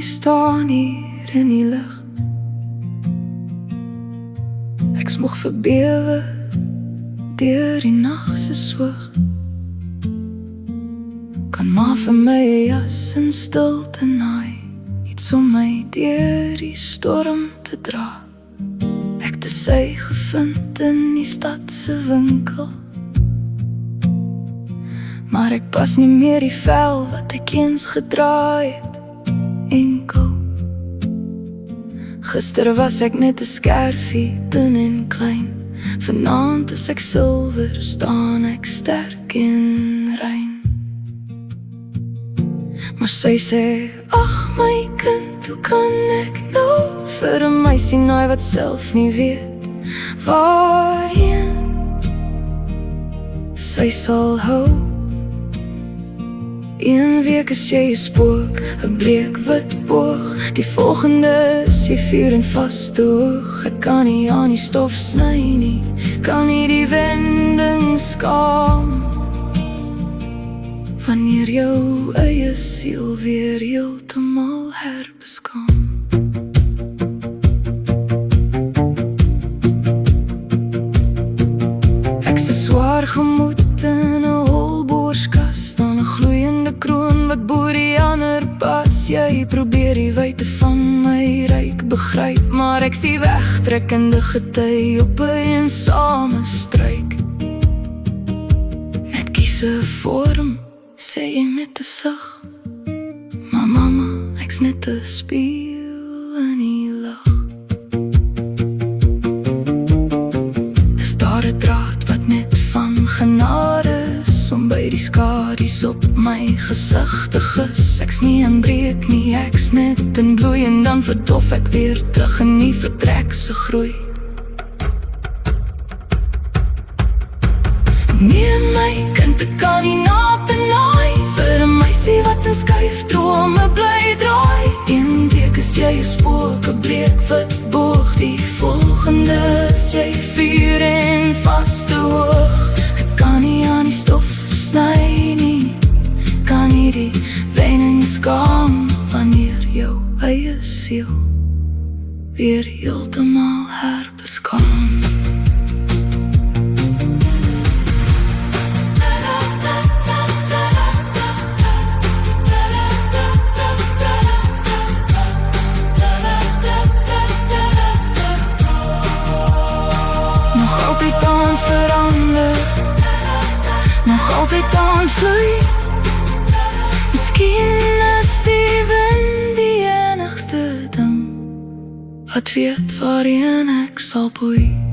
my staan hier in die lig. Ek moeg verbewe deur die nag se swoeg. Kan maar vir my 'n jas in stilte naai, iets om my deur die storm te dra. Ek te sy gevind in die stad se winkel, maar ek pas nie meer die vel wat ek eens gedra het, enkel. Gister was ek net 'n skerfie, dun en klein. Vanaand is ek silwer, staan ek sterk en rein. Maar sy sê, ag my kind, hoe kan ek nou vir 'n meisie naai wat self nie weet waarheen sy sal hou. Een week is jy 'n spook, 'n bleek wit boog. Die volgende is jy vuur en vaste hoog. Ek kan nie aan die stof sny nie, kan nie die wending skaam. Wanneer jou eie siel weer heeltemal herbeskaam. Ek's 'n swaar gemoed in 'n holborskas, dan 'n gloeiende kroon wat bo die ander pas. Jy probeer die wyte van my ryk begryp, maar ek sien wegtrekkende gety op 'n eensame struik. Net kies 'n vorm, sê jy met 'n sug, maar mamma, ek's net 'n spieël in die lug. Is daar 'n draad wat net van genade is, om by die skadu's op my gesig te gis? Ek's nie in breek nie, ek's net in bloei, en dan verdof ek weer terug in die vertrek se groei. Nee my kind, ek kan nie naai vir 'n meisie wat in skuif drome bly draai. Een week is jy 'n spook, 'n bleek wit boog. Die volgende is jy vuur en vaste hoog. Ek kan nie aan die stof sny nie, kan nie die wending skaam. Wanneer jou eie siel weer heeltemal herbeskaam. Altyd aan verander, nog altyd aan vloei. Miskien is die wind die enigste ding wat weet waarheen ek sal boei.